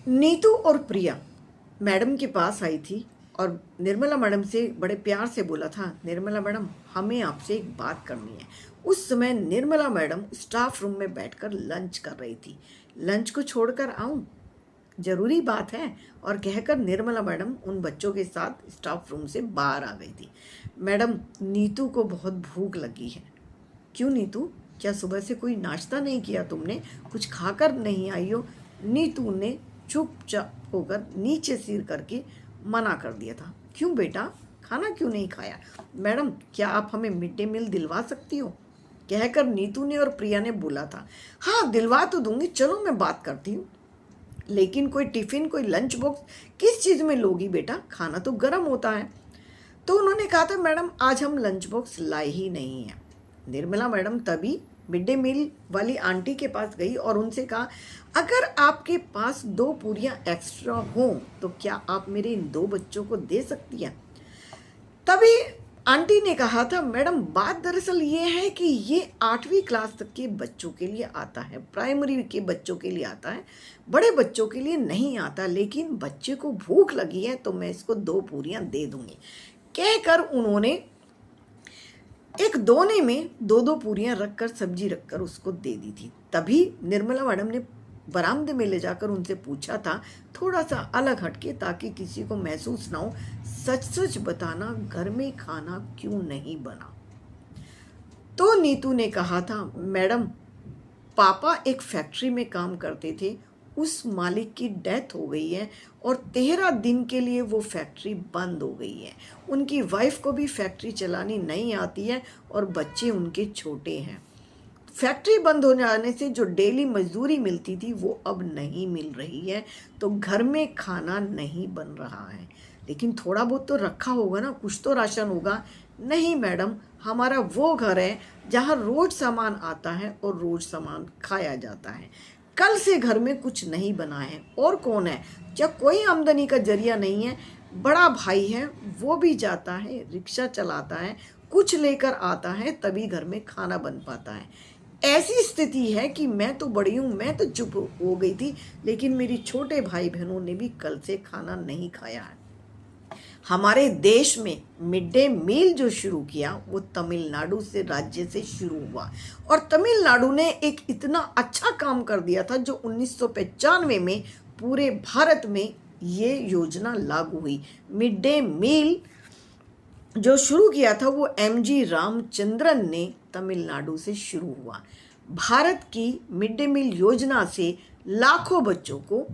नीतू और प्रिया मैडम के पास आई थी और निर्मला मैडम से बड़े प्यार से बोला था, निर्मला मैडम हमें आपसे एक बात करनी है। उस समय निर्मला मैडम स्टाफ रूम में बैठकर लंच कर रही थी। लंच को छोड़कर आऊं, जरूरी बात है, और कहकर निर्मला मैडम उन बच्चों के साथ स्टाफ रूम से बाहर आ गई थी। मैडम, नीतू को बहुत भूख लगी है। क्यों नीतू, क्या सुबह से कोई नाश्ता नहीं किया तुमने? कुछ खाकर नहीं आई हो? नीतू ने चुपचाप होकर नीचे सिर करके मना कर दिया था। क्यों बेटा, खाना क्यों नहीं खाया? मैडम, क्या आप हमें मिड डे मील दिलवा सकती हो? कहकर नीतू ने और प्रिया ने बोला था। हाँ, दिलवा तो दूंगी, चलो मैं बात करती हूँ, लेकिन कोई टिफिन, कोई लंच बॉक्स किस चीज़ में लोगी बेटा? खाना तो गर्म होता है। तो उन्होंने कहा था, मैडम आज हम लंच बॉक्स लाए ही नहीं हैं। निर्मला मैडम तभी मिड डे मील वाली आंटी के पास गई और उनसे कहा, अगर आपके पास 2 पूरियां एक्स्ट्रा हों तो क्या आप मेरे इन 2 बच्चों को दे सकती हैं? तभी आंटी ने कहा था, मैडम बात दरअसल ये है कि ये 8वीं क्लास तक के बच्चों के लिए आता है, प्राइमरी के बच्चों के लिए आता है, बड़े बच्चों के लिए नहीं आता, लेकिन बच्चे को भूख लगी है तो मैं इसको 2 पूरियां दे दूंगी। कहकर उन्होंने एक दोने में 2-2 पूरियां रखकर, सब्जी रखकर उसको दे दी थी। तभी निर्मला मैडम ने बरामदे में ले जाकर उनसे पूछा था, थोड़ा सा अलग हटके, ताकि किसी को महसूस ना हो, सच सच बताना, घर में खाना क्यों नहीं बना? तो नीतू ने कहा था, मैडम पापा एक फैक्ट्री में काम करते थे, उस मालिक की डेथ हो गई है और 13 दिन के लिए वो फैक्ट्री बंद हो गई है। उनकी वाइफ को भी फैक्ट्री चलानी नहीं आती है और बच्चे उनके छोटे हैं। फैक्ट्री बंद हो जाने से जो डेली मजदूरी मिलती थी वो अब नहीं मिल रही है, तो घर में खाना नहीं बन रहा है। लेकिन थोड़ा बहुत तो रखा होगा ना, कुछ तो राशन होगा। नहीं मैडम, हमारा वो घर है जहाँ रोज सामान आता है और रोज सामान खाया जाता है। कल से घर में कुछ नहीं बना है। और कौन है? जब कोई आमदनी का जरिया नहीं है, बड़ा भाई है, वो भी जाता है, रिक्शा चलाता है, कुछ लेकर आता है, तभी घर में खाना बन पाता है। ऐसी स्थिति है कि मैं तो बड़ी हूँ, मैं तो चुप हो गई थी, लेकिन मेरी छोटे भाई बहनों ने भी कल से खाना नहीं खाया है। हमारे देश में मिड डे मील जो शुरू किया वो तमिलनाडु से, राज्य से शुरू हुआ, और तमिलनाडु ने एक इतना अच्छा काम कर दिया था जो 1995 में पूरे भारत में ये योजना लागू हुई। मिड डे मील जो शुरू किया था वो MG रामचंद्रन ने तमिलनाडु से शुरू हुआ। भारत की मिड डे मील योजना से लाखों बच्चों को